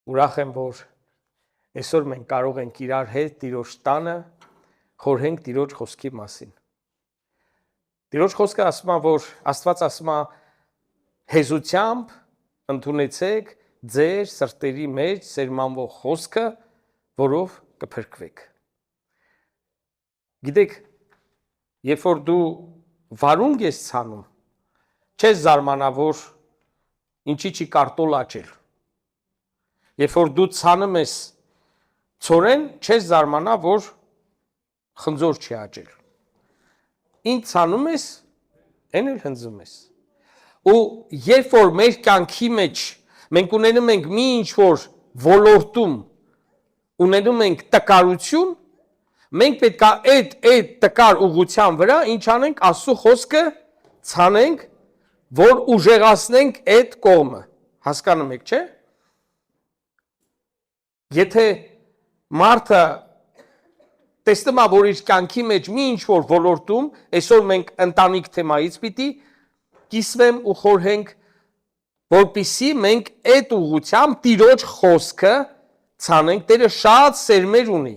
Ուրախ եմ, որ այսօր մենք կարող ենք իրար հետ Տիրոջ տանը խորհենք Տիրոջ խոսքի մասին։ Տիրոջ խոսքը ասում է, որ Աստված ասում է հեզությամբ ընդունեցեք ձեր սրտերի մեջ սերմանվող խոսքը, որով կփրկվեք։ Գիտեք, երբ որ դու վարունգ ես ցանում, չես զարմանա, որ ինչի չի կարտոլ աճել։ Երբ որ դու ցանում ես ցորեն, չես զարմանա, որ խնձոր չի աճել։ Ինչ ցանում ես, այն էլ հնձում ես։ Ու երբ որ մեր կյանքի մեջ մենք ունենում ենք մի ինչ-որ ոլորտում, ունենում ենք տկարություն, մենք պետք է այդ տկար ուղղության վրա ինչ անենք, Աստծո խոսքը ցանենք, որ ուժեղացնենք այդ կողմը։ Հասկանում եք, չէ՞։ Եթե մարդը տեսնում է, որ իր կյանքի մեջ մի ինչ-որ ոլորտում, այսօր մենք ընտանիք թեմայից պիտի կիսվեմ ու խորհենք, որպեսզի մենք այդ ուղղությամբ Տիրոջ խոսքը ցանենք, Տերը շատ սերմեր ունի։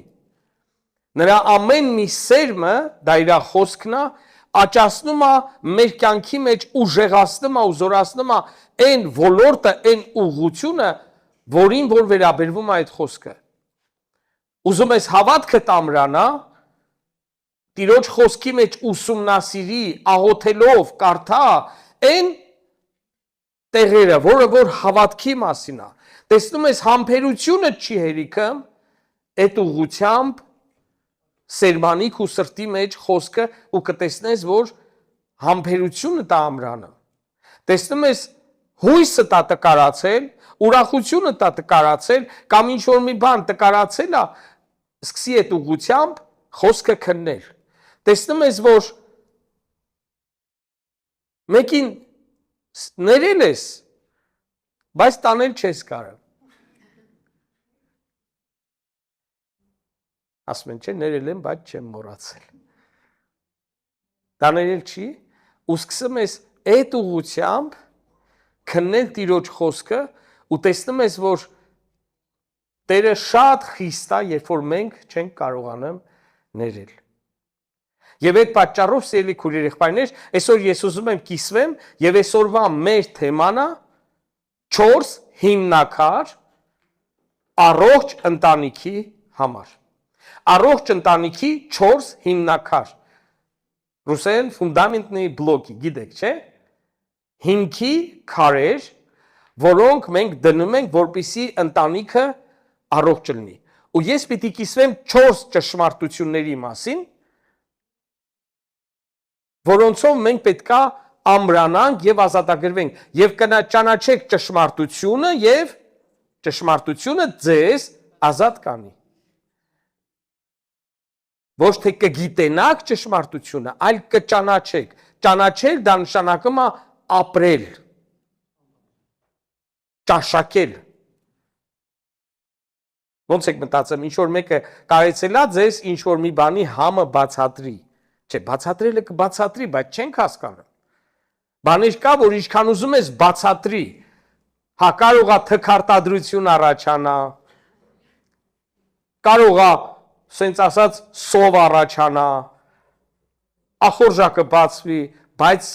Նրա ամեն մի սերմը, դա իր խոսքն է, աճացնում է մեր կյանքի մեջ, ուժեղացնում է ու զորացնում է այն ոլորտը, այն ուղղությունը, որին որ վերաբերվում է այդ խոսքը։ Ուզում ես հավատքդ ամրանա, Տիրոջ խոսքի մեջ ուսումնասիրի, աղոթելով, կարդա այն տեղերը, որը որ հավատքի մասին է։ Տեսնում ես համբերությունը չի հերիքը, այդ ուղղությամբ սերմանիք ու սրտի մեջ խոսքը ու կտեսնես, որ համբերությունը տա ամրանը։ Տեսնում ես հույսը տա տկարացել, ուրախությունը տա տկարացել, կամ ինչ-որ մի բան տկարացել է, սկսի այդ ուղղությամբ խոսքը քննել։ Տեսնում ես, որ մեկին ներել ես, բայց տանել չես կարող։ Ասում են, չէ, ներել եմ, բայց չեմ մոռացել։ Դա ներել չի, ու սկսում ես այդ ուղղությամբ քննել Տիրոջ խոսքը ու տեսնում ես, որ Տերը շատ խիստ է, երբ որ մենք չենք կարողանում ներել։ Եվ այդ պատճառով, սիրելի քույրեր, եղբայրներ, այսօր ես ուզում եմ կիսվեմ, եւ այսօրվա մեր թեման է 4 հիմնական առողջ ընտանիքի համար։ Առողջ ընտանիքի 4 հիմնական։ Ռուսերեն ֆունդամենտնի բլոկի, գիտեք, չէ՞։ Հիմքի քարեր, որոնք մենք դնում ենք, որպեսզի ընտանիքը առողջ լինի։ Ու ես պիտի կիսվեմ 4 ճշմարտությունների մասին, որոնցով մենք պետքա ամրանանք եւ ազատագրվենք, եւ ճանաչեք ճշմարտությունը եւ ճշմարտությունը ձեզ ազատ կանի։ Ոչ թե կգիտենաք ճշմարտությունը, այլ կճանաչեք։ Ճանաչել դա նշանակում է ապրել, ճաշակել։ Ոնց եք մտածում, ինչ որ մեկը կարեցելա ձեզ ինչ որ մի բանի համը բացատրի։ Չէ, բացատրելը կբացատրի, բայց չենք հասկանում։ Բաներ կա, որ ինչքան ուզում ես բացատրի, հա կարող է թքարտադրություն առաջանա, կարող է, սենց ասած, սով առաջանա, ախորժակը բացվի, բայց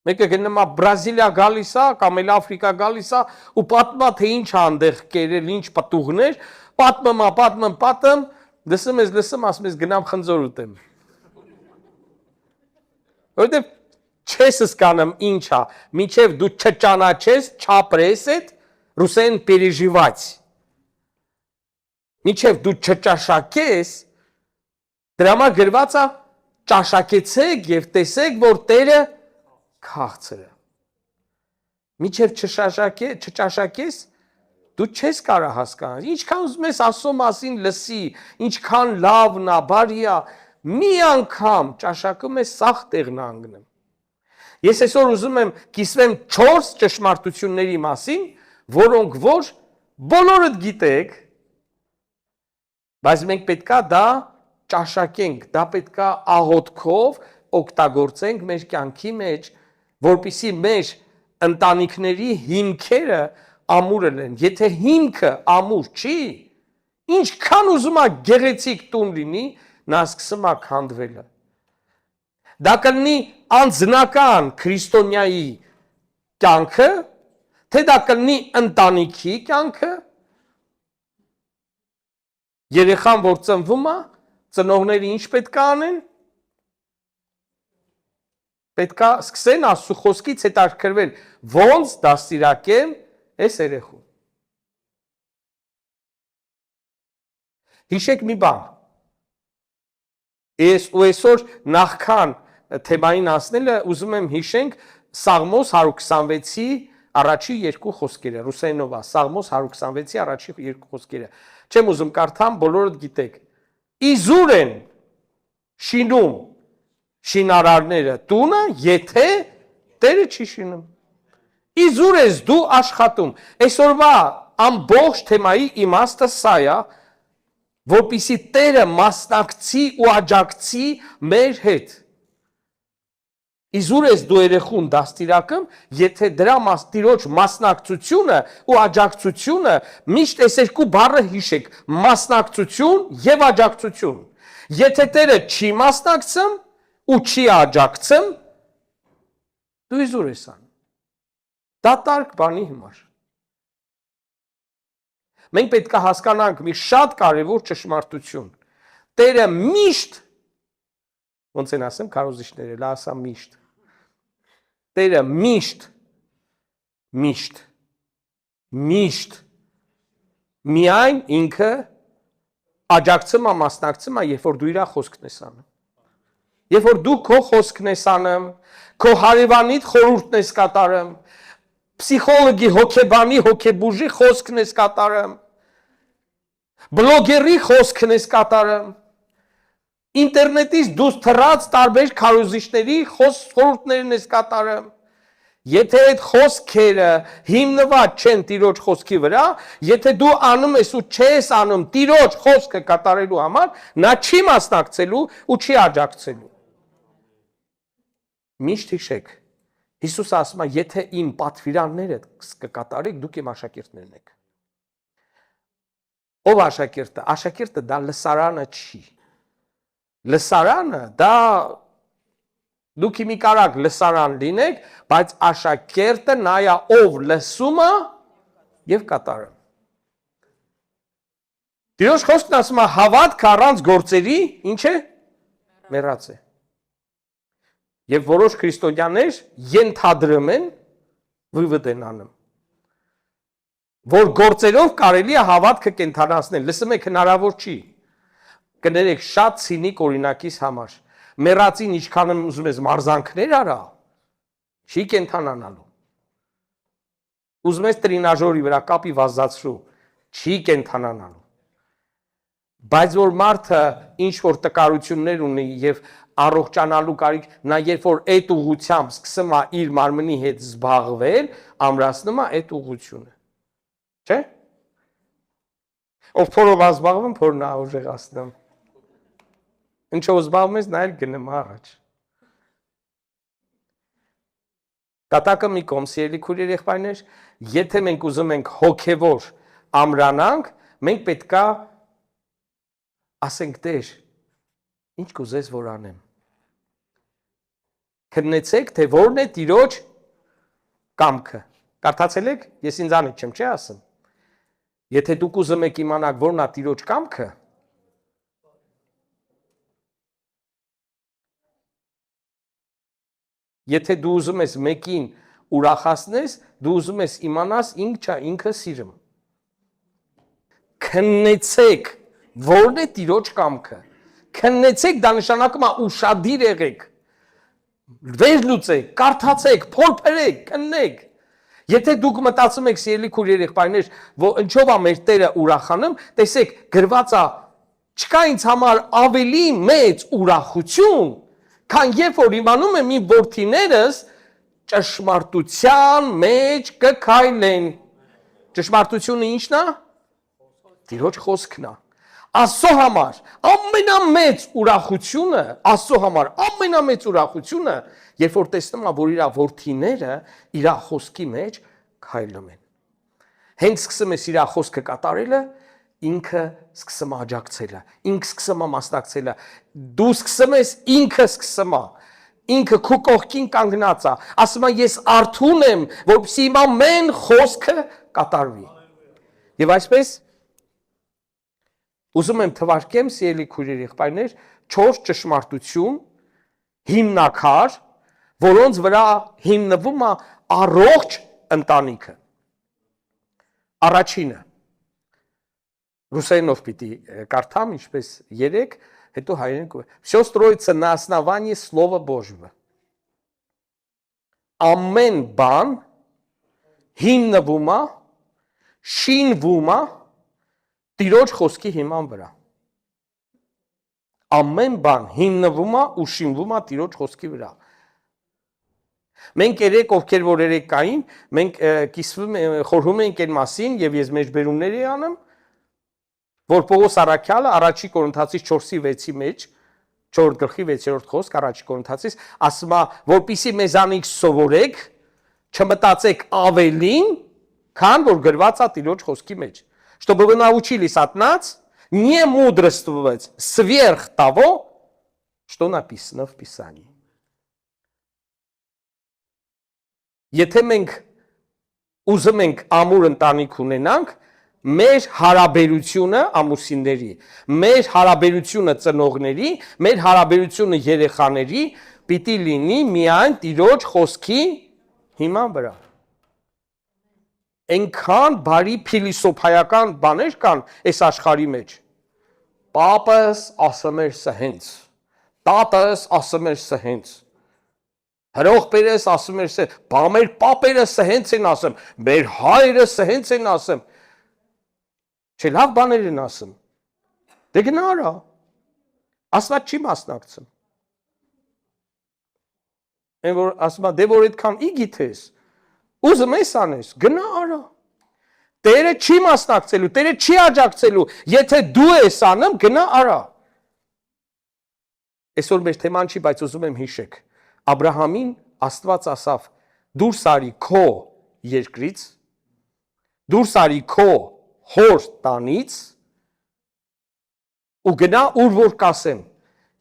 մեկը գնում է Բրազիլիա գալիս է, կամ էլ Աֆրիկա գալիս է, ու պատմա, թե ինչ է այնտեղ կերել, ինչ պտուղներ, պատմում, լսում ես, ասում ես գնամ խնձոր ուտեմ։ Որովհետև չես հասկանում ինչ է, մինչև դու չճանաչես, չապրես այդ, ռուսերեն переживать։ Մինչև դու չճաշակես, դրա համար գրված է ճաշակեցեք եւ տեսեք, որ Տերը քաղցր է։ Մինչև չճաշակես, դու չես կարող հասկանալ։ Ինչքան ուզում ես Աստծո մասին լսի, ինչքան լավն է, բարի է, մի անգամ ճաշակում ես սաղ տեղն անգնում։ Ես այսօր ուզում եմ կիսվեմ 4 ճշմարտությունների մասին, որոնք որ բոլորդ գիտեք, բայց մենք պետքա դա ճաշակենք, դա պետքա աղոթքով օգտագործենք մեր կյանքի մեջ, որպեսզի մեր ընտանիքների հիմքերը ամուրը են։ Եթե հիմքը ամուր չի, ինչքան ուզում է գեղեցիկ տուն լինի, նա սկսում է քանդվելը։ Դա կլինի անձնական քրիստոնյայի կյանքը, թե դա կլինի ընտանիքի կյանքը, երեխան որ ծնվում է, ծնողները ինչ պետք է անեն, պետք է սկսեն Աստծո խոսքից հետաքրքրվել, ոնց դաստիարակեմ այս երեխուն։ Հիշեք մի բան, այսօր նախքան թեմային ասնելը ուզում եմ հիշենք Սաղմոս 126-ի առաջի երկու խոսքերը, ռուսերենով է, Սաղմոս 126-ի առաջի երկու խոսքերը, չեմ ուզում կարդամ, բոլորդ գիտեք, իզուր են շինում շինարարները տունը, եթե Տերը չի շինում, իզուր ես դու աշխատում, այսօրվա ամբողջ թեմայի իմաստը սա է, որպեսզի Տերը մասնակցի ու աջակցի մեր հետ։ Իզուր ես դու երեխուն դաստիարակում, եթե դրա Տիրոջ մասնակցությունը ու աջակցությունը, միշտ այս երկու բառը հիշեք, մասնակցություն եւ աջակցություն։ Եթե Տերը չի մասնակցում ու չի աջակցում, դու իզուր ես անում։ Դատարկ բանի համար։ Մենք պետք է հասկանանք մի շատ կարևոր ճշմարտություն։ Տերը միշտ, ոնց են ասեմ քարոզիչները, լա ասա միշտ։ Տերը միշտ միայն ինքը աջակցում է, մասնակցում է, երբ որ դու իր խոսքն ես անում։ Երբ որ դու քո խոսքն ես անում, քո հարևանիդ խորհուրդն ես կատարում, պսիխոլոգի, հոգեբանի, հոգեբուժի խոսքն ես կատարում, բլոգերի խոսքն ես կատարում, ինտերնետից դուրս թռած տարբեր քարոզիչների խորհուրդներն ես կատարում։ Եթե այդ խոսքերը հիմնված չեն Տիրոջ խոսքի վրա, եթե դու անում ես ու չես անում Տիրոջ խոսքը կատարելու համար, նա չի մասնակցելու ու չի աջակցելու։ Միշտ հիշեք, Հիսուսը ասում է, եթե իմ պատվիրանները կկատարեք, դուք իմ աշակերտներն եք։ Ով աշակերտը։ Աշակերտը դա լսարանը չի։ Լսարանը դա դուք մի կարակ լսարան լինեք, բայց աշակերտը նա է ով լսում է եւ կատարում։ Տիրոջ խոսքն ասում է հավատք առանց գործերի ինչ է մեռած է։ Եվ որոշ քրիստոնյաներ ենթադրում են վիվդ են անում, որ գործերով կարելի է հավատքը կենթանացնել։ Լսում եք, հնարավոր չի։ Կներեք շատ ցինիկ օրինակիս համար։ Մեռածին ինչքան ուզում ես մարզանքներ արա, չի կենթանանալու։ Ուզում ես տրինաժորի վրա կապի վազացրու, չի կենթանանալու։ Բայց որ մարդը ինչ որ տկարություններ ունի եւ առողջանալու կարիք, նա երբ որ այդ ուղությամբ սկսում է իր մարմնի հետ զբաղվել, ամրացնում է այդ ուղությունը։ Չէ՞։ Ով փորով զբաղվում, փորն ուժեղացնում։ Ինչով զբաղվում ես, նա էլ գնում առաջ։ Կատակը մի կողմ, սիրելի քույրեր եղբայրներ, եթե մենք ուզում ենք հոգևոր ամրանանք, մենք պետք է ասենք Տեր, ինչ կուզես որ անեմ։ Քննեցեք, թե որն է Տիրոջ կամքը։ Կարդացել եք, ես ինձանից չեմ, չէ՞ ասում։ Եթե դուք ուզում եք իմանալ որն է Տիրոջ կամքը, եթե դու ուզում ես մեկին ուրախացնես, դու ուզում ես իմանաս ինքը սիրում։ Քննեցեք, որն է Տիրոջ կամքը։ Քննեցեք, դա նշանակում է ուշադիր եղեք։ Վերլուծեք, կարդացեք, փորփրեք, քննեք։ Եթե դուք մտածում եք սիրելի քույրեր եղբայրներ, որ ինչով է մեր Տերը ուրախանում, տեսեք, գրված է, չկա ինձ համար ավելի մեծ ուրախություն, քան երբ որ իմանում եմ իմ որդիներս ճշմարտության մեջ կքայլեն։ Ճշմարտությունը ի՞նչն է։ Տիրոջ խոսքն է։ Աստծո համար ամենամեծ ուրախությունը, Աստծո համար ամենամեծ ուրախությունը, երբ որ տեսնում է, որ իր որդիները իր խոսքի մեջ քայլում են։ Հենց սկսում ես իր խոսքը կատարելը, ինքը սկսում է աջակցելը, ինքը սկսում է մասնակցելը, դու սկսում ես, ինքը սկսում է, ինքը քո կողքին կանգնած է, ասում է ես արթուն եմ, որպեսզի իմ ամեն խոսքը կատարվի։ Եվ այսպես ուզում եմ թվարկեմ, սիրելի քույրեր եղբայրներ, 4 ճշմարտություն հիմնակար, որոնց վրա հիմնվում է առողջ ընտանիքը։ Առաջինը ռուսերենով պիտի կարդամ, ինչպես 3, հետո հայերեն։ Всё строится на основании слова Божьего. Ամեն բան հիմնվում է, շինվում է Տիրոջ խոսքի հիման վրա։ Ամեն բան հիմնվում է ու շինվում է Տիրոջ խոսքի վրա։ Մենք երեք ովքեր որ երեք կային, մենք կիսվում խորհում ենք այն մասին եւ ես մեջբերումներ էի անում, որ Պողոս Առաքյալը առաջի Կորինթացիս 4:6-ի մեջ 4 գլխի 6-րդ խոսք առաջի Կորինթացիս ասում է, որպիսի մեզանից սովորեք, չմտածեք ավելին, քան որ գրված է Տիրոջ խոսքի մեջ, чтобы вы научились от нас не мудрствовать сверх того, что написано в Писании. Եթե մենք ուզում ենք ամուր ընտանիք ունենանք, մեր հարաբերությունը ամուսինների, մեր հարաբերությունը ծնողների, մեր հարաբերությունը երեխաների պիտի լինի միայն Տիրոջ խոսքի հիման վրա։ Այնքան բարի փիլիսոփայական բաներ կան այս աշխարհի մեջ։ Պապս ասում էր սհենց, տատս ասում էր սհենց, հրողբերս ասում էր սհենց, բա մեր պապերը սհենց են ասում, մեր հայրը սհենց են ասում։ Չէ, լավ բաներ են ասում։ Դե գնա արա։ Աստված չի մասնակցում։ Այն որ ասում է, դե որ այդքան ի գիտես, ուզում ես անես, գնա արա։ Տերը չի մասնակցելու, Տերը չի աջակցելու, եթե դու ես անում, գնա արա։ Այսօր մեր թեման չի, բայց ուզում եմ հիշեք։ Աբրահամին Աստված ասավ. դուրս արի քո երկրից, դուրս արի քո հոր տանից ու գնա ուր որ կասեմ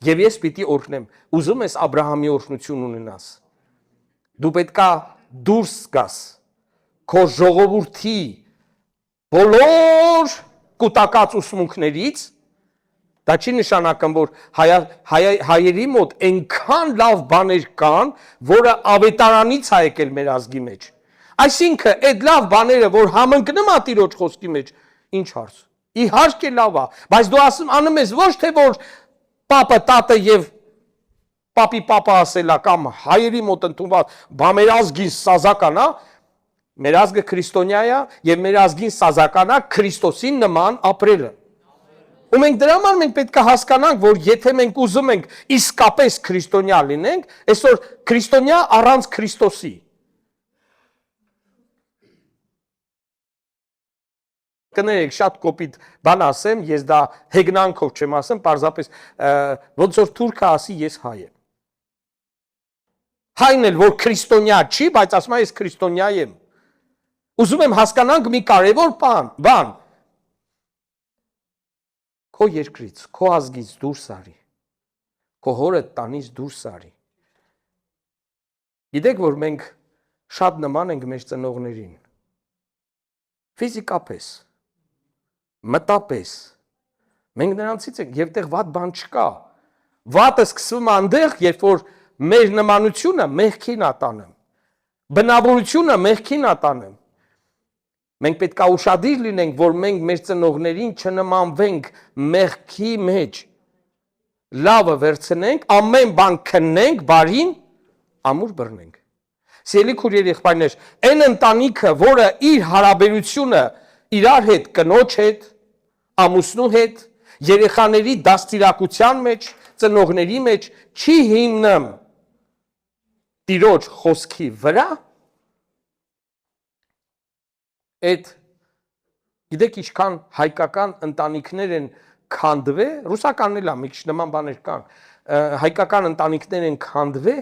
եւ ես պիտի օրհնեմ։ Ուզում ես Աբրահամի օրհնություն ունենաս։ Դու պետքա դուրս գաս քո ժողովրդի բոլոր կուտակած ուսմունքներից։ Դա չի նշանակում, որ հայերի մոտ այնքան լավ բաներ կան, որը ավետարանից է եկել մեր ազգի մեջ։ Այսինքն, այդ լավ բաները, որ համընկնում է Տիրոջ խոսքի մեջ, ինչ հարց։ Իհարկե լավ է, բայց դու անում ես ոչ թե որ պապը, տատը եւ պապի պապա ասելա կամ հայերի մոտ ընդունված, բա մեր ազգին սազական է, մեր ազգը քրիստոնյա է եւ մեր ազգին սազական է Քրիստոսին նման ապրելը։ Ու մենք դրա համար մենք պետք է հասկանանք, որ եթե մենք ուզում ենք իսկապես քրիստոնյա լինենք, այսօր քրիստոնյա առանց Քրիստոսի։ Կներեք, շատ կոպիտ բան ասեմ, ես դա հեգնանքով չեմ ասում, պարզապես ոնց որ թուրքը ասի ես հայ եմ։ Հայն էլ որ քրիստոնյա չի, բայց ասում է ես քրիստոնյա եմ։ Ուզում եմ հասկանանք մի կարևոր բան։ Քո երկրից, քո ազգից դուրս արի, քո հորը տանից դուրս արի։ Գիտեք, որ մենք շատ նման ենք մեր ծնողներին։ Ֆիզիկապես, մտապես, մենք նրանցից ենք, եւ տեղ վատ բան չկա։ Վատը սկսվում է այնտեղ, երբ որ մեր նմանությունը մեղքին է տանում, բնավորությունը մեղքին է տանում։ Մենք պետք է ուշադիր լինենք, որ մենք մեր ծնողներին չնմանվենք մեղքի մեջ։ Լավը վերցնենք, ամեն բան քննենք, բարին ամուր բռնենք։ Սիրելի քույրեր եղբայրներ, այն ընտանիքը, որը իր հարաբերությունը իրար հետ, կնոջ հետ, ամուսնու հետ, երեխաների դաստիարակության մեջ, ծնողների մեջ չի հիմնում Տիրոջ խոսքի վրա, այդ գիտեք ինչքան հայկական ընտանիքներ են քանդվե, ռուսականն էլ է, մի քիչ նման բաներ կան, հայկական ընտանիքներ են քանդվե,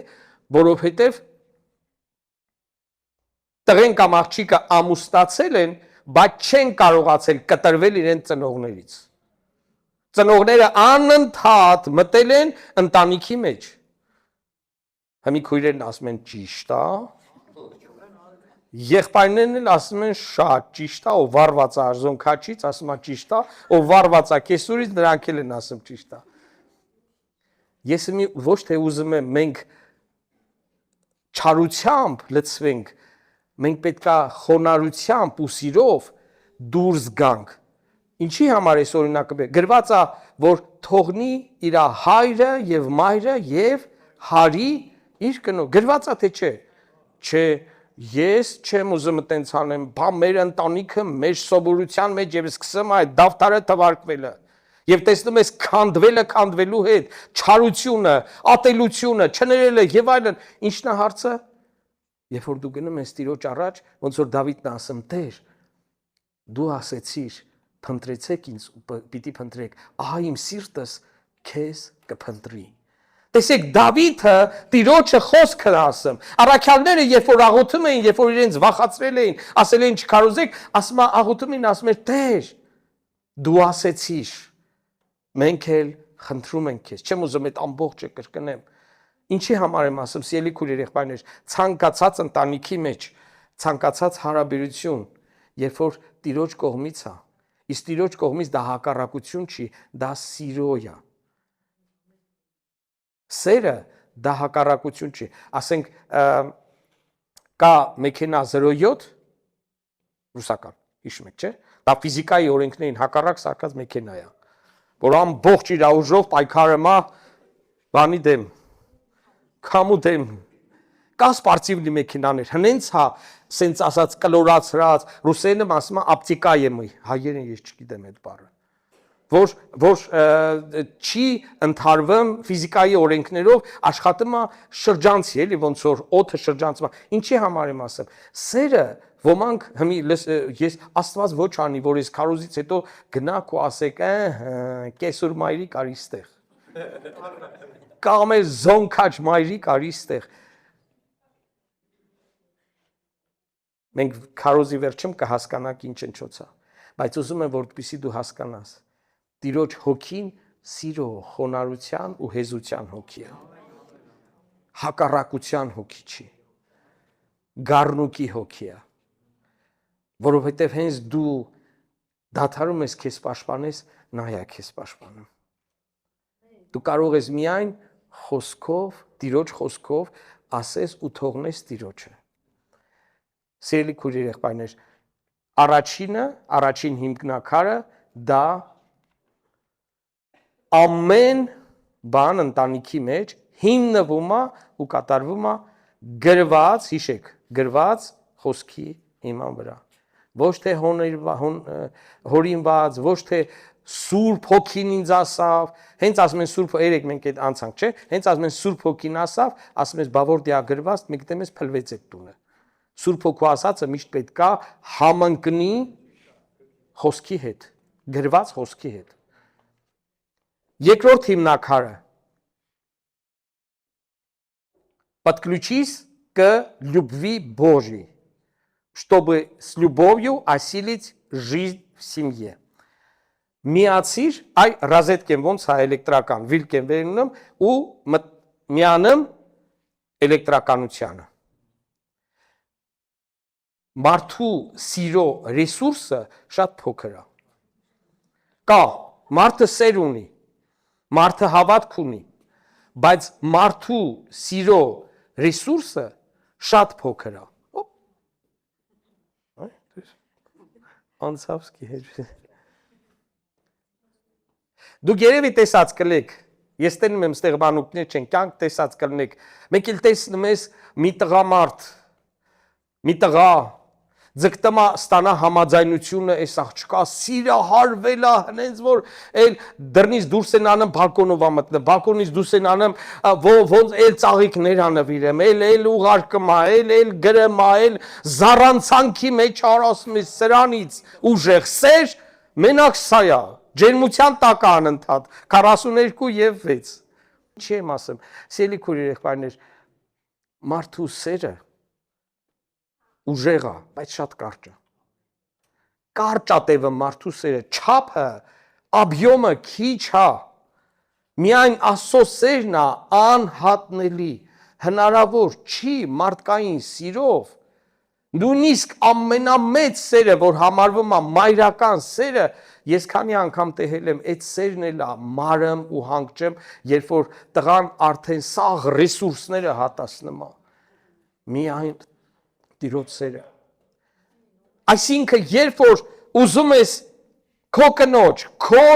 որովհետև տղեն կամ աղջիկը ամուսնացել են, բայց չեն կարողացել կտրվել իրենց ծնողներից։ Ծնողները անընդհատ մտել են ընտանիքի մեջ։ Հիմի քույրերն ասում են ճիշտ է, եղբայրներն էլ ասում են շատ ճիշտ է, ով վառված է արզոն քաչից, ասում է ճիշտ է, ով վառված է կեսուրից, նրանք էլ են ասում ճիշտ է։ Ես ոչ թե ուզում եմ մենք չարությամբ լցվենք, մենք պետք է խոնարհությամբ ու սիրով դուրս գանք։ Ինչի համար այս օրինակը գրված է, որ թողնի իր հայրը եւ մայրը եւ հարի իր կնոջ։ Գրված է թե չէ։ Չէ, ես չեմ ուզում այտենց անեմ, բա մեր ընտանիքը, մեր սովորության մեջ եւ սկսեմ այդ դավթարը թվարկվելը։ Եվ տեսնում ես քանդվելու հետ, չարությունը, ատելությունը, չներելը եւ այլն, ի՞նչն է հարցը։ Երբ որ դու գնում ես Տիրոջ առաջ, ոնց որ Դավիթն ասում, Տեր, դու ասեցիր, փնտրեցեք ինձ, պիտի փնտրեք, ահա իմ սիրտս քեզ կփնտրի։ Տեսեք, Դավիթը Տիրոջը խոսքը ասում։ Առաքյալները, երբ որ աղոթում էին, երբ որ իրենց վախացրել էին, ասել էին չքարոզեք, ասում է աղոթում էին, ասում էր Տեր, դու ասեցիր, մենք էլ խնդրում ենք քեզ։ Չեմ ուզում այդ ամբողջը կրկնեմ։ Ինչի համար եմ ասում, սիրելի քույրեր, եղբայրներ, ցանկացած ընտանիքի մեջ, ցանկացած հարաբերություն, երբ որ Տիրոջ կողմից է, իսկ Տիրոջ կողմից դա հակառակություն չի, դա սիրո է։ Սերը դա հակառակություն չի։ Ասենք կա մեքենա 07 ռուսական, հիշում եք, չէ՞։ Դա ֆիզիկայի օրենքներին հակառակ սարքած մեքենա է, որ ամբողջ իր ուժով պայքարում է բանի դեմ, քամու դեմ։ Կա սպորտիվ մեքենաներ, հենց հա, սենց ասած կլորացրած, ռուսերենը ասում է ապտիկայեմի, հայերեն ես չգիտեմ այդ բառը, որ չի ընդհարվում ֆիզիկայի օրենքներով, աշխատում է շրջանցի, էլի ոնց որ օդը շրջանցում է։ Ինչի համար եմ ասում։ Սերը ոմանք հիմի ես Աստված ոչ անի, որ ես քարոզից հետո գնաք ու ասեք, կեսուր մայրիկ արի ստեղ։ Կամ է զոնքաչ մայրիկ արի ստեղ։ Մենք քարոզի վերջում կհասկանանք ինչ ընչոցա, բայց ուզում եմ որպեսզի դու հասկանաս, Տիրոջ հոգին սիրո, խոնարհության ու հեզության հոգի է։ Հակառակության հոգի չի։ Գառնուկի հոգի է։ Որովհետև հենց դու դադարում ես քեզ պաշտպանես, նա է քեզ պաշտպանում։ Դու կարող ես միայն խոսքով, Տիրոջ խոսքով ասես ու թողնես Տիրոջը։ Սիրելի քույրեր, եղբայրներ, առաջին հիմքնակարը դա ամեն բան ընտանիքի մեջ հիմնվում է ու կատարվում է գրված, հիշեք, գրված խոսքի հիման վրա։ Ոչ թե հորինված, ոչ թե Սուրբ Հոգին ինձ ասավ, հենց ասում են Սուրբ, երեք մենք այդ անցանք, չէ՞, հենց ասում են Սուրբ Հոգին ասավ, ասում ես բա որ դիա գրված, մենք դեմ ես փլվեց այդ տունը։ Սուրբ Հոգու ասածը միշտ պետք է համընկնի խոսքի հետ, գրված խոսքի հետ։ Երկրորդ հիմնակարը подключись к любви Божьей, чтобы с любовью осилить жизнь в семье. Միացիր, այ ռազետկեն ոնց է էլեկտրական, վիլկեն վերնում ու միանում էլեկտրականությանը։ Մարդու սիրո ռեսուրսը շատ փոքր է։ Կա, մարդը սեր ունի, մարդը հավատք ունի, բայց մարդու սիրո ռեսուրսը շատ փոքր է։ Անցավսկի հետ։ Դուք երևի տեսած կլեք, ես տենում եմ ստեղ բանուկներ չեն, կյանք տեսած կլնեք, մեկ էլ տեսնում ես մի տղամարդ, մի տղա, ձգտմա ստանա համաձայնությունը, այս աղջկա սիրահարվել է, հենց որ էլ դռնից դուրս են անում, բալկոնով ամտնը, բալկոնից դուրս են անում, ոնց էլ ծաղիկներ անվիրեմ, էլ ուղարկմա, էլ գրմա, էլ զառանցանքի մեջ արասում ես սրանից ուժեղ սեր, մենակ սա է, ջերմության տակ անընդհատ 42 եւ 6 չի եմ ասեմ սիրելի քույր եղբայրներ մարդու սերը ուժեղ է բայց շատ կարճ է կարճ ատևը մարդու սերը չափը объёмը քիչ է միայն Աստծո սերն է անհատնելի հնարավոր չի մարդկային սիրով նույնիսկ ամենամեծ սերը որ համարվում է մայրական սերը ես քանի անգամ tehել եմ այդ սերն էլ է մարեմ ու հանգճեմ երբ որ տղան արդեն սաղ ռեսուրսները հատացնում է միայն Տիրոջ սերը այսինքն երբ որ ուզում ես քո կնոջ քո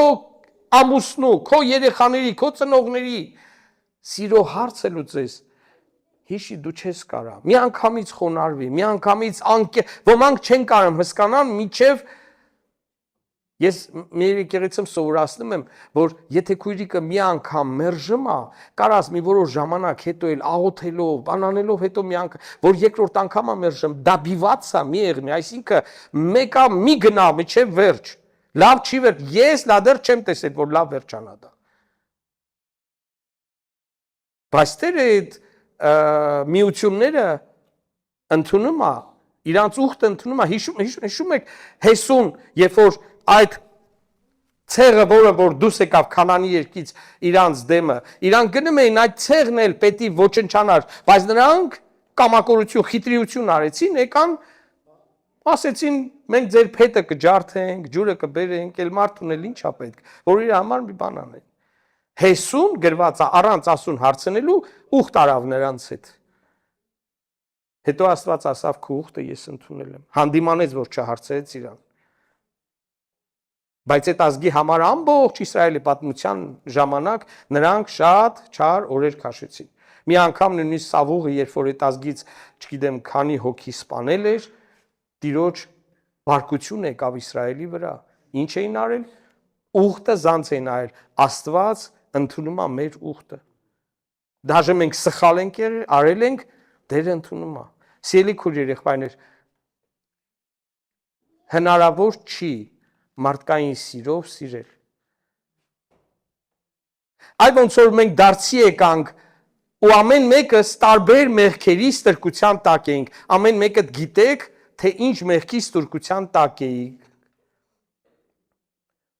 ամուսնու քո երեխաների քո ծնողների սիրո հարցը լուծես հիշի դու չես կարա մի անգամից խոնարհվի մի անգամից ոմանք չեն կարող հսկանալ միջև ես մեր եկեղեցում սովորացնում եմ որ եթե քույրիկը մի անգամ մերժում է կարաս մի որոշ ժամանակ հետո էլ աղոթելով բանանելով հետո մի անգամ որ երկրորդ անգամ է մերժում դա բիված է մի եղնի այսինքն մեկը մի գնա միջև վերջ լավ չի վերջ ես լա դեռ չեմ տեսել որ լավ վերջանա դա բայց դեռ այդ միությունները ընդունում է իրանց ուխտը ընդունում է հիշում եք Հեսուն երբ որ այդ ցեղը որը որ դուս եկավ Քանանի երկից իրանց դեմը իրանք գնում էին այդ ցեղն էլ պետք է ոչնչանար բայց նրանք կամակորություն խիտրիություն արեցին եկան ասեցին մենք ձեր փետը կջարդենք ջուրը կբերենք ել մարդուն էլ ինչա պետք որ իր համար մի բան անեն Հեսուն գրված է առանց ասուն հարցնելու ուխտ արավ նրանց հետ հետո Աստված ասավ քո ուխտը ես ընդունել եմ հանդիմանեց որ չհարցրեց իրան բայց այդ ազգի համար ամբողջ Իսրայելի պատմության ժամանակ նրանք շատ չար օրեր քաշեցին մի անգամ նույնիսկ Սավուղը երբ որ այդ ազգից չգիտեմ քանի հոգի սպանել էր Տիրոջ բարկություն եկավ Իսրայելի վրա ինչ էին արել ուխտը զանց էին արել Աստված ընդունում է մեր ուխտը դաժե մենք սխալ ենք արել ենք դեր ընդունում է սիրելի քույր եղբայրներ հնարավոր չի մարդկային սիրով սիրել այդ ոնց որ մենք դարձի եկանք ու ամեն մեկս տարբեր մեղքերի ստրկության տակ էինք ամեն մեկը գիտեք թե ինչ մեղքի ստրկության տակ էինք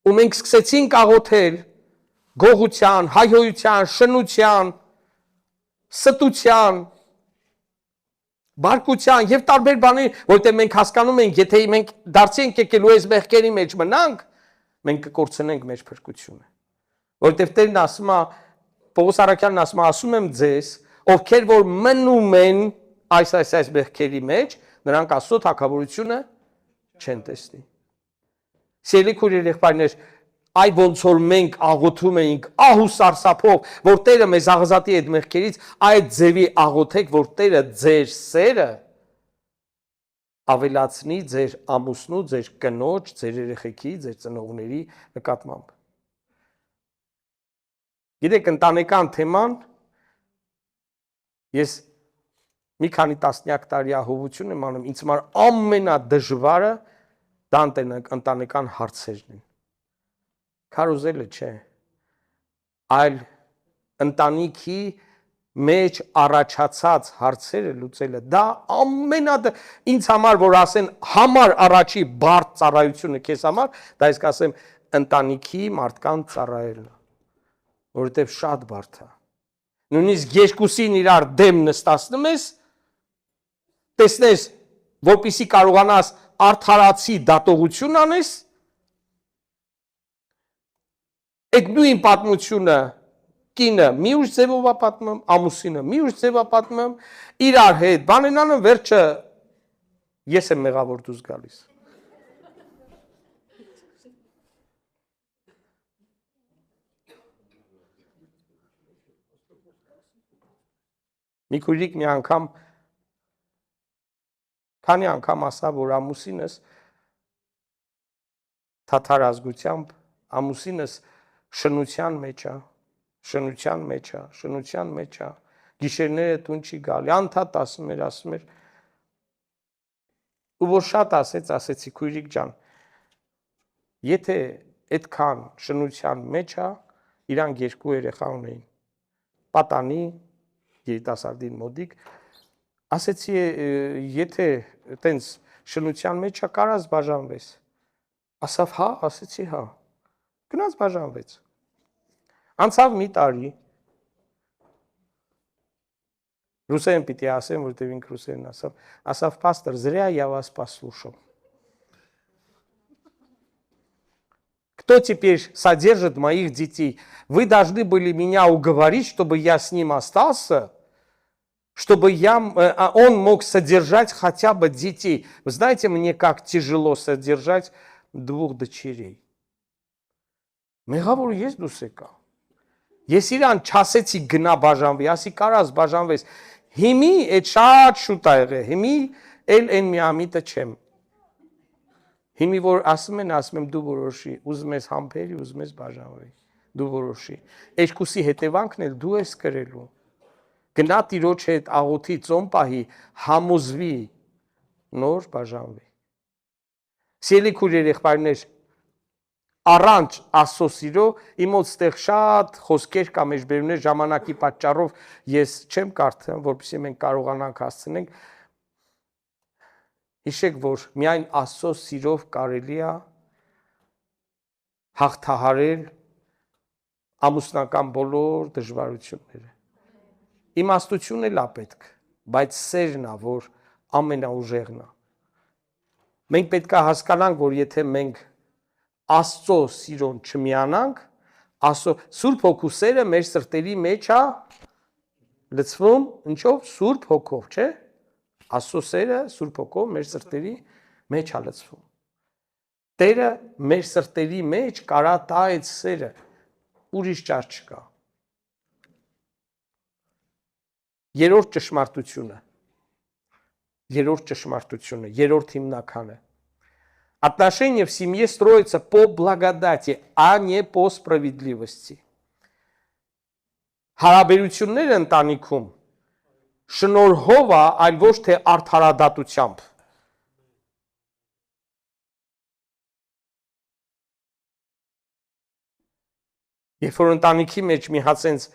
ու մենք սկսեցինք աղոթել գողության, հայհոյության, շնության, ստության, բարկության եւ տարբեր բաներ, որտեղ մենք հասկանում ենք, եթե մենք դարձի ենք եկել ու այս մեղքերի մեջ մնանք, մենք կկորցնենք մեր փրկությունը։ Որտեղ Տերն ասում է, Պողոս Արաքյանն ասում է, ասում եմ ձեզ, ովքեր որ մնում են այս մեղքերի մեջ, նրանք Աստծո թագավորությունը չեն տեսնի։ Սիրելի քույրեր եղբայրներ, այ ոնց որ մենք աղոթում էինք ահ ու սարսափով, որ Տերը մեզ աղզատի այդ մեղքերից, այդ ձևի աղոթեք, որ Տերը ձեր սերը ավելացնի ձեր ամուսնու, ձեր կնոջ, ձեր երեխեքի, ձեր ծնողների նկատմամբ։ Գիտեք, ընտանեկան թեման ես մի քանի տասնյակ տարի ահովություն եմ անում, ինձ համար ամենադժվարը դա ընտանեկան հարցերն են։ Քարոզելը չէ, այլ ընտանիքի մեջ առաջացած հարցերը լուծելը, դա ինձ համար, որ ասեն համար առաջի բարդ ծառայությունը քեզ համար, դա ես կասեմ ընտանիքի մարդկանց ծառայելը, որովհետև շատ բարդ է։ Նույնիսկ երկուսին իրար դեմ նստացնում ես, տեսնես, որպեսզի կարողանաս արդարացի դատողություն անես, այդ նույն պատմությունը կինը մի ուժ ձևով է պատմում, ամուսինը մի ուժ ձև է պատմում, իրար հետ բանենանը վերջը ես եմ մեղավոր դուրս գալիս։ Մի քույրիկ մի անգամ քանի անգամ ասա, որ ամուսինս թաթար ազգությամբ ամուսինս շնության մեջ է, գիշերները տուն չի գալի, անդադ ասում էր, ու որ շատ ասեցի քույրիկ ջան, եթե այդքան շնության մեջ է, իրանք երկու երեխա ունեին։ Պատանի երիտասարդին մոդիկ, ասեցի, եթե տենց շնության մեջ է, կարաս բաժանվես։ Ասավ, հա, ասեցի, հա։ Գնաց բաժանվեց։ Անցավ մի տարի։ Русским пити асем, որտեղ ինք ռուսերեն ասավ, пастор, зря я вас послушал. Кто теперь содержит моих детей? Вы должны были меня уговорить, чтобы я с ним остался, чтобы он мог содержать хотя бы детей. Вы знаете, мне как тяжело содержать 2 дочерей. Մեղավոր ես դուս եկա։ Ես իրան չասեցի գնա բաժանվի, ասի կարաս բաժանվես։ Հիմի այդ շատ շուտ ա եղել, հիմի էլ այն միամիտը չեմ։ Հիմի որ ասում եմ դու որոշի, ուզում ես համբերի, ուզում ես բաժանվի, դու որոշի։ Երկուսի հետևանքն էլ դու ես կրելու։ Գնա տիրոջ հետ աղոթի ծոմ պահի, համոզվի, նոր բաժանվի։ Սիրելի քույր երեխաներ, առանց Աստծո սիրո իմ մոտ ստեղ շատ խոսքեր կա մեջբերումներ ժամանակի պատճառով ես չեմ կարդում, որպեսզի մենք կարողանանք հասցնենք։ Հիշեք, որ միայն Աստծո սիրով կարելի է հաղթահարել ամուսնական բոլոր դժվարությունները։ Իմաստություն էլ է պետք, բայց սերն է, որ ամենաուժեղն է։ Մենք պետք է հասկանանք, որ եթե մենք Աստծո սիրուն չմիանանք, Սուրբ Հոգու սերը մեր սրտերի մեջ է լցվում, ինչով Սուրբ Հոգով, չէ՞։ Աստծո սերը Սուրբ Հոգով մեր սրտերի մեջ է լցվում։ Տերը մեր սրտերի մեջ կարա տա այդ սերը, ուրիշ ճար չկա։ Երրորդ ճշմարտությունը, երրորդ հիմնականը։ Отношения в семье строятся по благодати, а не по справедливости. Հարաբերությունները ընտանիքում շնորհով է, այլ ոչ թե արդարադատությամբ։ Երբ որ ընտանիքի մեջ մի հացենց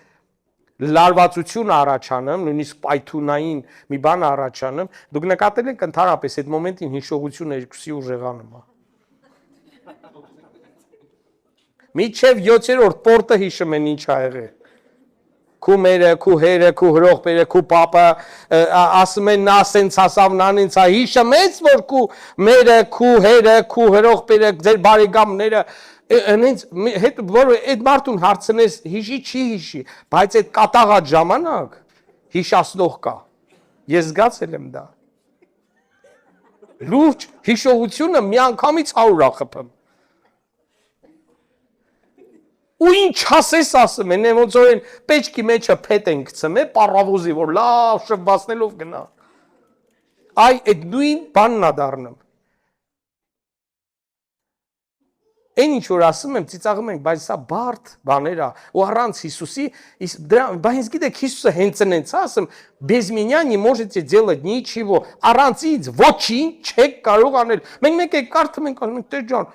լարվածություն առաջանում, նույնիսկ պայթունային մի բան առաջանում, դուք նկատել եք ընդհանրապես այդ մոմենտին հիշողությունը երկուսի ուժեղանում է։ Մինչև 7-րդ պորտը հիշում են ինչ ա եղել։ Քու մերը, քու հերը, քու հրողբերը, քու պապը ասում են նա սենց ասավ, նա ինձ ա հիշում ես, որ քու մերը, քու հերը, քու հրողբերը, ձեր բարեկամները հետ որ այդ մարդուն հարցնես հիշի չի հիշի, բայց այդ կատաղած ժամանակ հիշացնող կա։ Ես զգացել եմ դա։ Լուրջ հիշողությունը միանգամից 100 ա խփում։ Ու ինչ ասես ասում են, ոնց որ են պեչքի մեջը փետ են գցում, պարավոզի, որ լավ շվացնելով գնա։ Այ այդ նույն բանն ա դառնում։ Այն ինչ որ ասում եմ, ծիծաղում ենք, բայց սա բարդ բաներ է, ու առանց Հիսուսի, բայց գիտեք, Հիսուսը հենց այնց ասում, без меня не можете делать ничего, առանց ինձ ոչինչ չեք կարող անել։ Մենք մեկ է կարդում ենք, ասում ենք, Տեր ջան,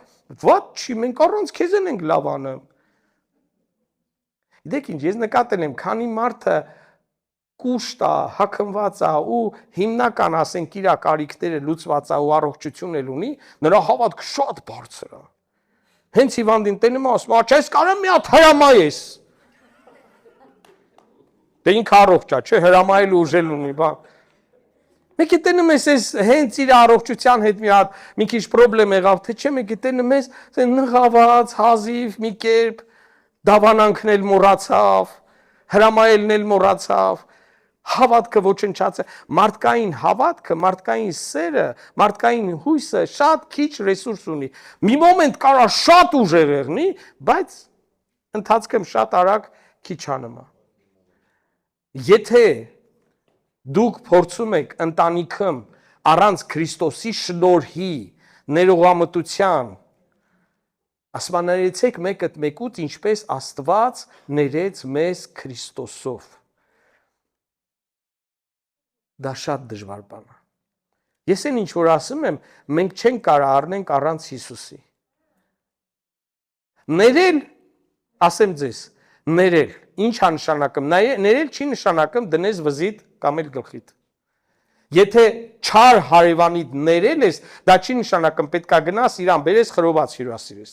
what չի, մենք առանց քեզ ենք լավ անում։ Գիտեք ինչ, ես նկատել եմ, քանի մարդը կուշտ է, հագնված է ու հիմնական ասենք իր կարիքները լուծված է ու առողջություն էլ ունի, նրա հավատքը շատ բարձր է։ Հենց հիվանդին տենում ասում, չես կարեմ մի հատ հրամայես։ Դե ինքը առողջ է, չէ, հրամայել ուժել ունի, բան։ Մեկի տենում ես հենց իր առողջության հետ մի հատ մի քիչ պրոբլեմ եղավ, թե չէ, մեկի տենում ես նղաված, հազիվ, մի կերպ, դավանանքն էլ մոռացավ, հրամայելն էլ մոռացավ, հավատքը ոչնչացել, մարդկային հավատքը, մարդկային սերը, մարդկային հույսը շատ քիչ ռեսուրս ունի։ Մի մոմենտ կարա շատ ուժեղ եղնի, բայց ընթացքում շատ արագ քիչ անում է։ Եթե դուք փորձում եք ընտանիքում առանց Քրիստոսի շնորհի, ներողամտության, ասում ներեցեք մեկդ մեկուց, ինչպես Աստված ներեց մեզ Քրիստոսով։ Դա շատ դժվար բան է։ Ես այն ինչ որ ասում եմ, մենք չենք կարող առնենք առանց Հիսուսի։ Ներել, ասեմ ձեզ, ներել, ինչ է նշանակում, ներել չի նշանակում դնես վզիդ կամ էլ գլխիդ։ Եթե չար հարևանիդ ներել ես, դա չի նշանակում պետք է գնաս իրան բերես խրոված հյուրասիրես։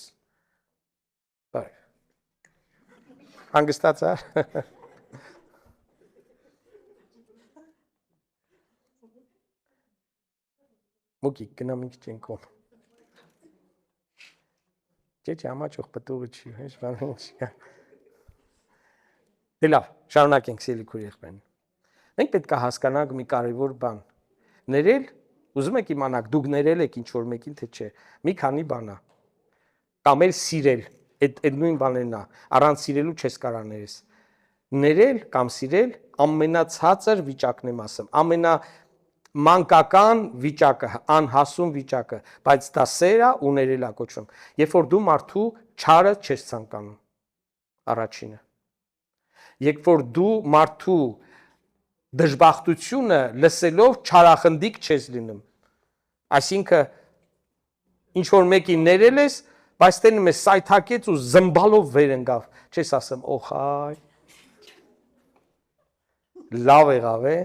Հանգստացա։ Մուկի գնամ ինքս չեն կոմ։ Չէ, ամաչող պտուղը չի, հենց բանը չկա։ Դե լավ, շարունակենք սիրելի քույր եղբայրներ։ Մենք պետք է հասկանանք մի կարևոր բան։ Ներել, ուզում եք իմանաք, դուք ներել եք ինչ որ մեկին թե չէ։ Մի քանի բան է։ Կամ էլ սիրել, այդ նույն բանն է, առանց սիրելու չես կարող ներես։ Ներել կամ սիրել ամենացածր վիճակն եմ ասում, ամենամանկական վիճակը, անհասուն վիճակը, բայց դա սեր է ու ներել է կոչվում։ Երբ որ դու մարդու չարը չես ցանկանում, առաջինը։ Երբ որ դու մարդու դժբախտությունը լսելով չարախնդիկ չես լինում։ Այսինքն ինչ որ մեկին ներել ես, բայց տենում ես սայթակեց ու զմբալով վեր ընկավ, չես ասում օխայ։ Լավ եղավ է։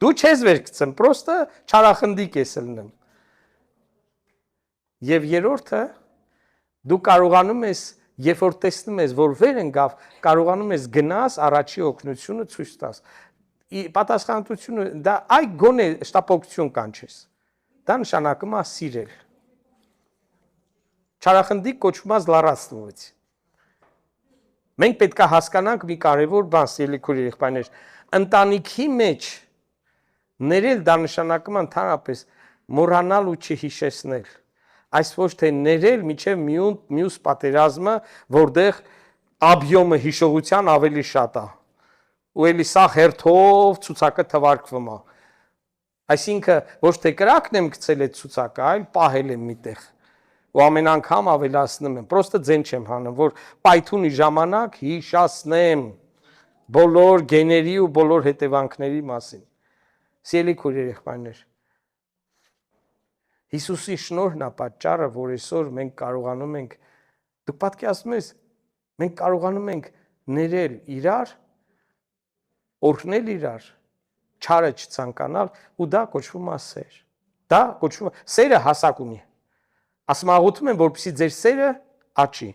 Դու չես վեր գցում, պրոստը չարախնդիկ ես լինում։ Եվ երրորդը դու կարողանում ես, երբ որ տեսնում ես, որ վեր ընկավ, կարողանում ես գնաս առաջի օգնությունը ցույց տաս։ Պատասխանատվությունը դա այ գոնե շտապօգնություն կանչես։ Դա նշանակում է սիրել։ Չարախնդիկ կոչվում է զլարացնուց։ Մենք պետք է հասկանանք մի կարևոր բան, սիրելի քույր եղբայրներ, ընտանիքի մեջ ներել դա նշանակում է ընդհանրապես մոռանալ ու չհիշեցնել։ Այս ոչ թե ներել միջև մյուս պատերազմը, որտեղ աբյոմը հիշողության ավելի շատ է։ Ու էլի սա հերթով ցուցակը թվարկվում է։ Այսինքն ոչ թե կրակն եմ գցել այդ ցուցակը, այլ պահել եմ միտեղ։ Ու ամեն անգամ ավելացնում եմ, պրոստը ձեն չեմ հանում, որ պայթունի ժամանակ հիշացնեմ բոլոր գեների ու բոլոր հետևանքների մասին։ Սիրելի քույրեր եղբայրներ, Հիսուսի շնորհն է պատճառը, որ այսօր մենք կարողանում ենք, դուք պատկերացնում եք, մենք կարողանում ենք ներել իրար, օրհնել իրար, չարը չցանկանալ, ու դա կոչվում է սեր։ Դա կոչվում է, սերը հասակ ունի։ Ասում աղոթում եմ, որպեսզի ձեր սերը աճի։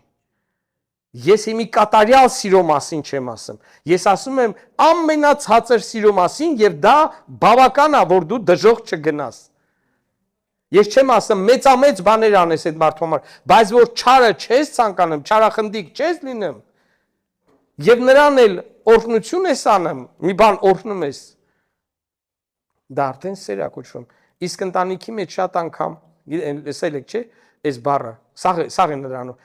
Ես հիմի կատարյալ սիրո մասին չեմ ասում։ Ես ասում եմ ամենացածր սիրո մասին եւ դա բավական է, որ դու դժոխք չգնաս։ Ես չեմ ասում մեծամեծ բաներ անես այդ մարդու համար, բայց որ չարը չես ցանկանում, չարախնդիկ չես լինում եւ նրան էլ օրհնություն ես անում, մի բան օրհնում ես։ Դա արդեն սեր է կոչվում։ Իսկ ընտանիքի մեջ շատ անգամ, լսել եք, չէ՞, այս բառը, սաղ է նրանով,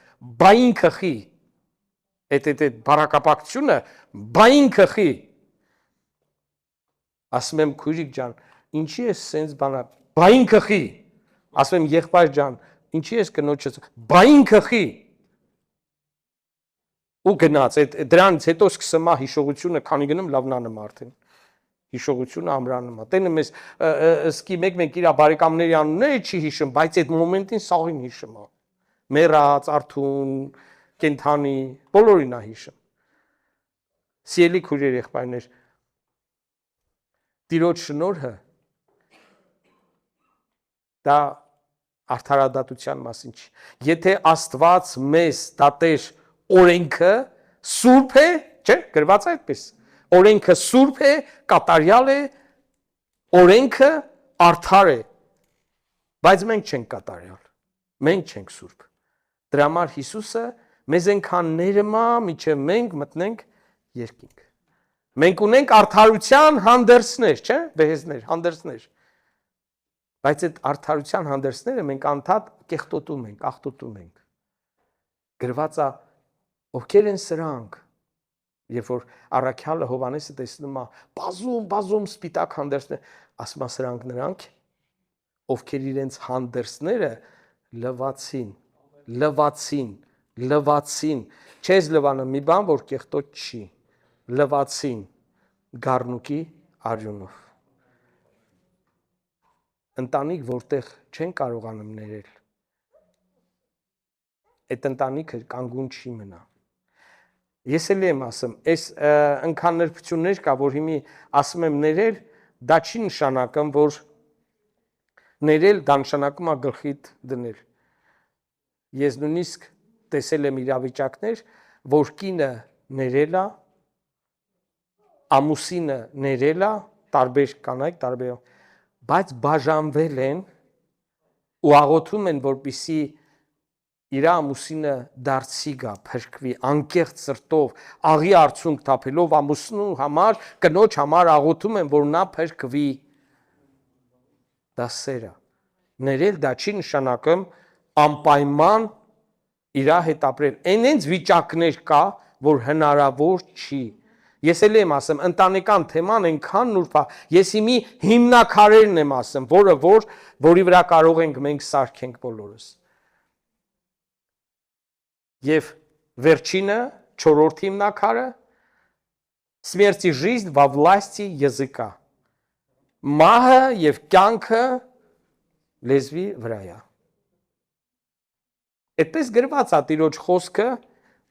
բային քխի։ Այդ բարակապակցությունը բային քխի։ Ասում եմ քույրիկ ջան, ինչի ես սենց բանա, բային քխի։ Ասում եմ եղբայր ջան, ինչի ես կնոջս, բային քխի։ Ու գնաց, դրանից հետո սկսում է հիշողությունը, քանի գնում լավնանում արդեն։ Հիշողությունը ամրանում է։ Տենում ես, սկի մեկ իր բարեկամների անունները չի հիշում, բայց այդ մոմենտին սաղին հիշում է։ Մեռած, արթուն, կենդանի, բոլորին է հիշում։ Սիրելի քույրեր եղբայրներ, Տիրոջ շնորհը դա արդարադատության մասին չի։ Եթե Աստված մեզ դատեր օրենքը սուրբ է, չէ՞, գրված է այդպես։ Օրենքը սուրբ է, կատարյալ է, օրենքը արդար է, բայց մենք չենք կատարյալ, մենք չենք սուրբ։ Դրա համար Հիսուսը մեզ այնքան ներմա, մինչև մենք մտնենք երկինք։ Մենք ունենք արդարության հանդերձներ, չէ՞, բեհեզներ, հանդերձներ։ Բայց այդ արդարության հանդերձները մենք անդադ կեղտոտում ենք, աղտոտում ենք։ Գրված է, ովքեր են սրանք, երբ որ առաքյալը Հովհաննեսը տեսնում է, բազում սպիտակ հանդերձներ, ասում է սրանք նրանք, ովքեր իրենց հանդերձները լվացին, չես լվանում մի բան, որ կեղտոտ չի, լվացին գառնուկի արյունով։ Ընտանիք, որտեղ չեն կարողանում ներել, այդ ընտանիքը կանգուն չի մնա։ Ես էլ եմ ասում, այս ընքան նրբություններ կա, որ հիմի ասում եմ ներել, դա չի նշանակում, որ ներել դա նշանակում է գլխիդ դնել։ Ես նույնիսկ տեսել եմ իրավիճակներ, որ կինը ներել է, ամուսինը ներել է, տարբեր կանայք, տարբեր, բայց բաժանվել են ու աղոթում են, որպեսզի իր ամուսինը դարձի գա, փրկվի, անկեղծ սրտով, աղի արցունք թափելով ամուսնու համար, կնոջ համար աղոթում են, որ նա փրկվի։ Դա սեր է։ Ներել դա չի նշանակում անպայման իր հետ ապրել։ Այնց վիճակներ կա, որ հնարավոր չի։ Ես էլ եմ ասում, ընտանեկան թեման այնքան նուրբ է։ Ես հիմի հիմնակարերն եմ ասում, որի վրա կարող ենք մենք սարքենք բոլորս։ Եվ վերջինը, չորրորդ հիմնակարը, смерть и жизнь во власти языка։ Մահը եւ կյանքը լեզվի վրա է։ Այդպես գրված է Տիրոջ խոսքը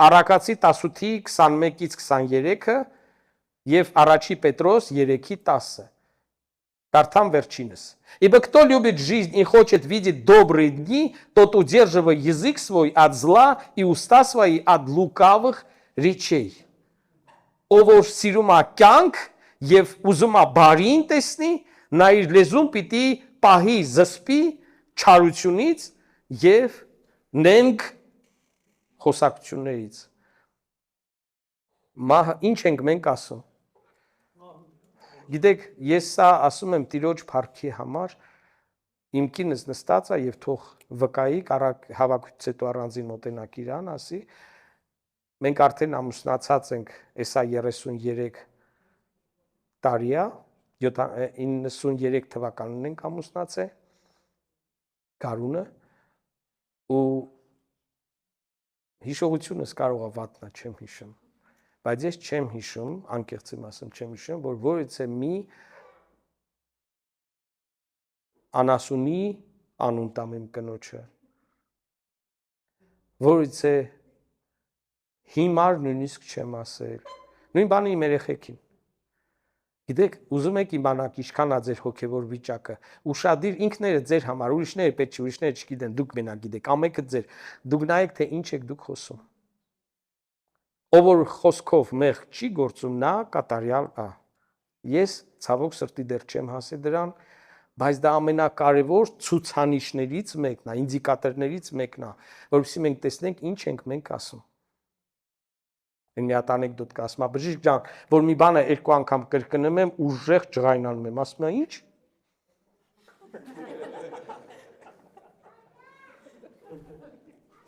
Առակացի 18:21-ից 23-ը եւ Առաջի Պետրոս 3:10-ը։ Տարթամ վերջինս։ Ибо кто любит жизнь и хочет видеть добрые дни, тот удерживает язык свой от зла и уста свои от лукавых речей։ Ով որ սիրում է կյանք եւ ուզում է բարին տեսնի, նա իր լեզուն պիտի պահի զսպի չարությունից եւ նենգ խոսակցություններից։ Մահ ինչ ենք մենք ասում։ Գիտեք, ես սա ասում եմ Տիրոջ փառքի համար, իմ կինս նստած է եւ թող վկայի, կարակ հավաքույցից հետո առանձին մոտենակ իրան ասի, մենք արդեն ամուսնացած ենք, էսա 33 տարի է, 93 թվականին ենք ամուսնացել, գարունը, ու հիշողությունս կարող է վատնա, չեմ հիշում, բայց ես չեմ հիշում, անկեղծ եմ ասում, չեմ հիշում, որ որից է մի անասունի անուն տամ իմ կնոջը, որից է հիմար նույնիսկ չեմ ասել, նույն բանը իմ երեխեքին։ Գիտեք, ուզում եք իմանաք ինչքան է ձեր հոգևոր վիճակը, ուշադիր ինքները ձեր համար, ուրիշները պետք չի, ուրիշները չգիտեն, դուք մենակ գիտեք, ամենքը ձեր, դուք նայեք թե ինչ եք դուք խոսում։ Ով որ խոսքով մեղք չի գործում, նա կատարյալ է։ Ես ցավոք սրտի դեռ չեմ հասել դրան, բայց դա ամենակարևոր ցուցանիշներից մեկն է, ինդիկատորներից մեկն է, որովհետեւ մենք տեսնենք ինչ ենք մենք ասում։ Մի հատ անեկդոտ կա, ասում է բժիշկ ջան, որ մի բանը երկու անգամ կրկնում եմ, ուժեղ ջղայնանում եմ, ասում է ինչ։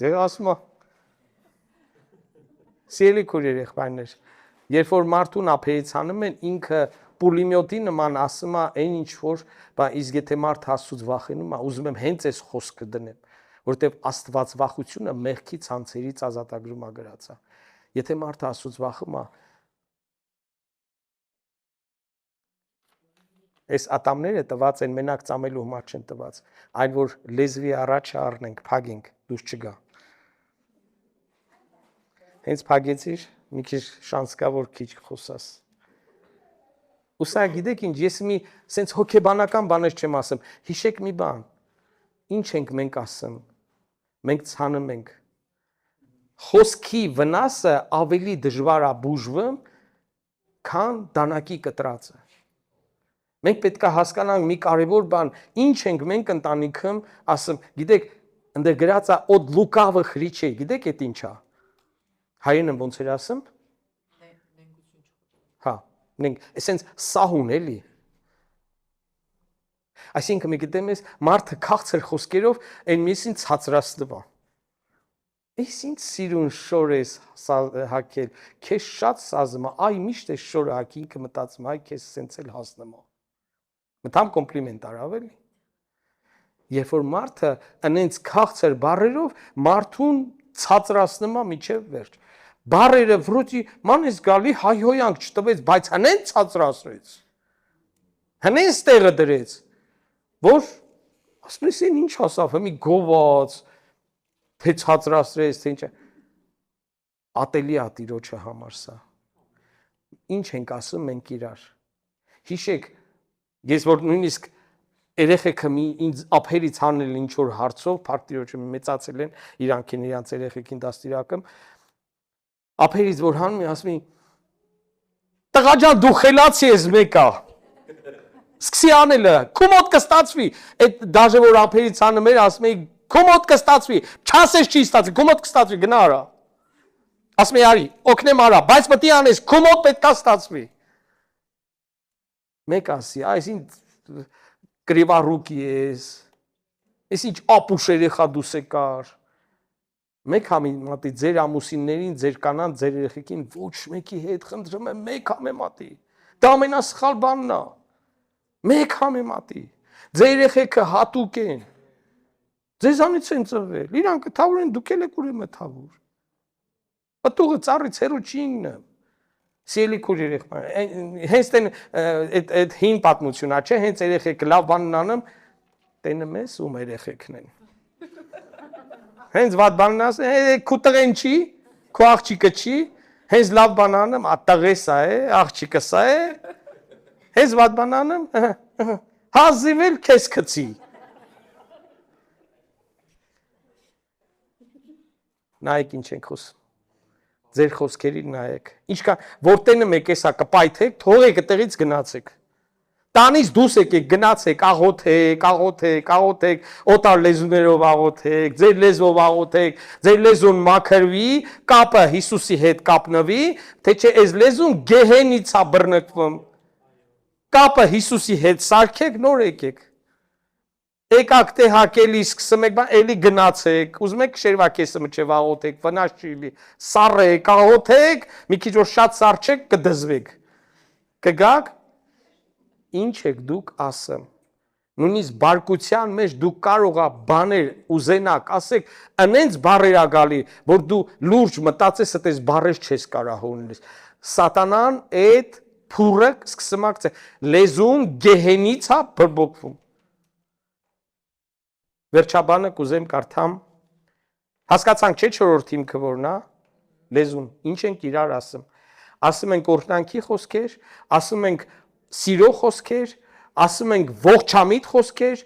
Դե ասում է Սիրելի քույր երեխաներ, երբ որ մարդուն ափերեցանում են, ինքը պուլիմյոտի նման ասում է այն ինչ որ, իսկ եթե մարդ Աստծուց վախենում է, ուզում եմ հենց այս խոսքը դնեմ, որտեղ Աստված վախությունը մեղքի ցանցերից ազատագրում է գրած է։ Եթե մարդը Աստծուց վախում է, այս ատամները տված են մենակ ծամելու համար չեն տված, այլ որ լեզվի առաջ առնենք, փագենք, դուրս չգա։ Հենց փագեցիր, մի քիչ շանս կա, որ քիչ խոսաս։ Ու սա գիտեք ինչ, ես մի սենց հոգեբանական բաներ չեմ ասում, հիշեք մի բան, ինչ ենք մենք ասում, մենք ցանում ենք, խոսքի վնասը ավելի դժվար է բուժվում, քան դանակի կտրածը։ Մենք պետք է հասկանանք մի կարևոր բան, ինչ ենք մենք ընտանիքում ասում, գիտեք, ընդեր գրած է od լուկավը խրիչե, գիտեք այդ ինչ է։ Հայերեն ոնց էր ասում։ Հա, այսինքն սահուն էլի։ Այսինքն մի գիտեմ ես մարդը քաղցր խոսքերով այն միսին ցածրացնում է։ Ես ինչ սիրուն շոր ես հակել, քեզ շատ սազում է, այ միշտ է շորը հակի, ինքը մտածում, այ քեզ սենց էլ հասնում է։ Մտամ կոմպլիմենտ արավ էլի։ Երբ որ մարդը այնց քաղցր բառերով մարդուն ցածրացնում է միջև վերջ։ Բառերը վրոճի ման էս գալի հայհոյանք չտվեց, բայց հնեն ցածրացրեց։ Հնեն ստեղը դրեց, որ ասում ես ինչ ասավ, մի գոված, թե ցածրացրես, թե ինչ։ Ատելի է Տիրոջը համար սա։ Ինչ ենք ասում մենք իրար։ Հիշեք, ես որ նույնիսկ երեխեքը ինձ ափերից հանել ինչ որ հարցով, Փառք Տիրոջը մեծացել են, իրանք են իրանց երեխեքին դաստիարակում, ափերից որ հանում են, ասում են, տղա ջան, դու խելացի ես մեկա։ Սկսի անելը, քո մոտ կստացվի։ Այդ դաժե որ ափերից հանում էր, ասում էի, քո մոտ կստացվի։ Չասես չի ստացվի, քո մոտ կստացվի, գնա արա։ Ասում էի, արի, օգնեմ արա, բայց պետք է անես, քո մոտ պետք է ստացվի։ Մեկ ասի, այս ինչ կրիվառուկ ես, ես ինչ ապուշ երեխա դուս եկար։ Մեկ համեմատի ձեր ամուսիններին, ձեր կանանց, ձեր երեխեքին ոչ մեկի հետ խնդրում եմ մեկ համեմատի։ Դա ամենասխալ բանն է։ Մեկ համեմատի։ Ձեր երեխեքը հատուկ են։ Ձեզանից են ծնվել։ Իրանք թավոր են, դուք եք ուրեմն թավոր։ Պտուղը ծառից հեռու չի ինգնը։ Սիրելի քույր երեխաներ, հենց այդ հին պատմությունա, չէ, հենց երեխեքը լավ բան անեմ, տենը մեզ ում երեխեքն են։ Հենց վատ բան ասեմ, քո տղեն չի, քո աղջիկը չի, հենց լավ բան անեմ, տղես է, աղջիկը սա է, հենց վատ բան անեմ, հազիվել քեզ քցի։ Նայեք ինչ ենք խոսում։ Ձեր խոսքերին նայեք։ Ինչքան որ տենը մեկ էսա կպայթեք, թողեք այդտեղից գնացեք։ Տանից դուրս եկեք, գնացեք, աղոթեք, օտար լեզուներով աղոթեք, ձեր լեզվով աղոթեք, ձեր լեզուն մաքրվի, կապը Հիսուսի հետ կապնվի, թե չէ այս լեզուն գեհենից է բռնկվում։ Կապը Հիսուսի հետ սարքեք, նոր եկեք։ Եկաք թե հակելի սկսում եք, էլի գնացեք, ուզում եք շերվա կեսը մջև աղոթեք, վնաս չի լի, սառեք, աղոթեք, մի քիչ որ շատ սառչեք, կդզվեք, կգաք, ինչ եք դուք ասում, նույնիսկ բարկության մեջ դուք կարող ա բաներ ուզենաք, ասեք, ընենց բարեր ա գալի, որ դու լուրջ մտածես, այդպես բարեր չես կարող ունենես, սատանան այդ փուրը սկսում ա լեզուն գեհենից ա բրբոքվում։ Վերջաբանը կուզեմ կարդամ, հասկացանք չէ չորրորդ հիմքը որն է, լեզուն, ինչ ենք իրար ասում ենք օրհնանքի խոսքեր, ասում ենք սիրո խոսքեր, ասում ենք ողջամիտ խոսքեր,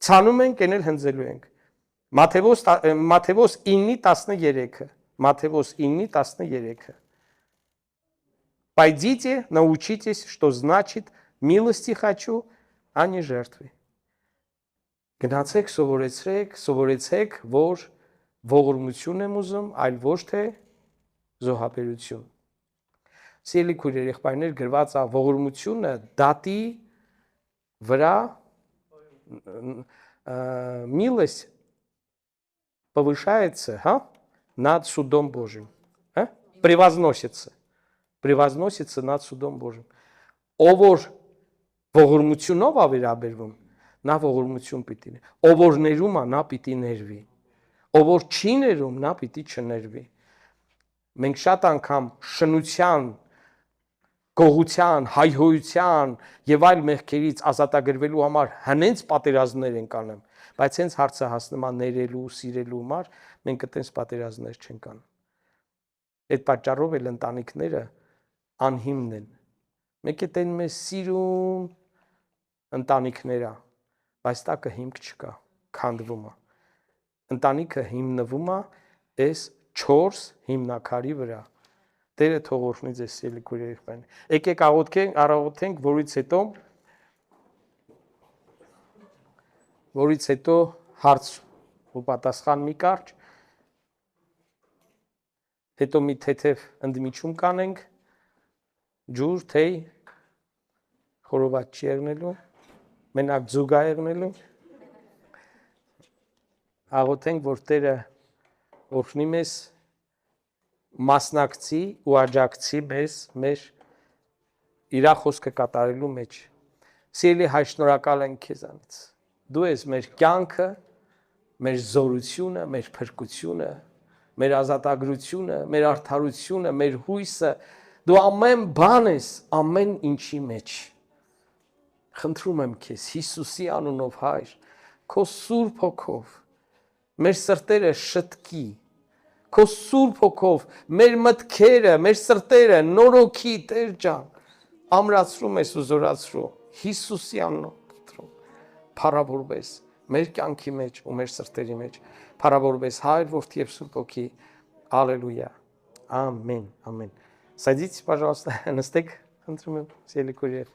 ցանում ենք, ենել հնձելու ենք։ Մատթեոս 9:13-ը, Մատթեոս 9:13-ը։ Пойдите, научитесь, что значит милости хочу, а не жертвы. Գնացեք, սովորեցեք, որ ողորմություն եմ ուզում, այլ ոչ թե զոհաբերություն։ Սիրելի քույր երեխաներ, գրված է ողորմությունը դատի վրա милость повышается, над судом Божьим. Превозносится над судом Божьим. Ով որ ողորմությունով է վերաբերվում, նա ողորմություն պիտի ներ, ով որ ներում է, նա պիտի ներվի, ով որ չի ներում, նա պիտի չներվի։ Մենք շատ անգամ շնության, գողության, հայհոյության եւ այլ մեղքերից ազատագրվելու համար հնենց պատերազմներ ենք անում, բայց հենց հարցը հասնում է ներելու, սիրելու համար, մենք այդպես պատերազմներ չենք անում։ Այդ պատճառով էլ ընտանիքները անհիմն են։ Մենք էլ մեզ սիրուն ընտանիքները բայց տակը հիմք չկա, քանդվում է։ Ընտանիքը հիմնվում է այս 4 հիմնակարի վրա։ Տերը թող օրհնի ձեզ սիրելի քույր երեխաներ։ Եկեք աղոթենք, որից հետո հարց ու պատասխան մի կարճ, հետո մի թեթև ընդմիջում կանենք, ջուր, թեյ, խորոված չի եղնելու, մենակ ձուգ ա եղնելու, աղոթենք, որ Տերը օրհնի մեզ, մասնակցի ու աջակցի մեզ մեր իր խոսքը կատարելու մեջ։ Սիրելի հայր, շնորհակալ ենք քեզանից։ Դու ես մեր կյանքը, մեր զորությունը, մեր փրկությունը, մեր ազատագրությունը, մեր արդարությունը, մեր հույսը, դու ամեն բան ես, ամեն ինչի մեջ։ Խնդրում եմ քեզ Հիսուսի անունով, Հայր, քո սուրբ հոգով մեր սրտերը շտկի, քո սուրբ հոգով, մեր մտքերը, մեր սրտերը նորոգի, Տեր ջան, ամրացրում ես ու զորացրու, Հիսուսի անունով խնդրում, փառավորվես մեր կյանքի մեջ ու մեր սրտերի մեջ, փառավորվես Հայր, Որդի եւ Սուրբ Հոգի, Ալելույա, ամեն, ամեն. Садитесь, пожалуйста, նստեք, խնդրում եմ, սիրելի քույրեր,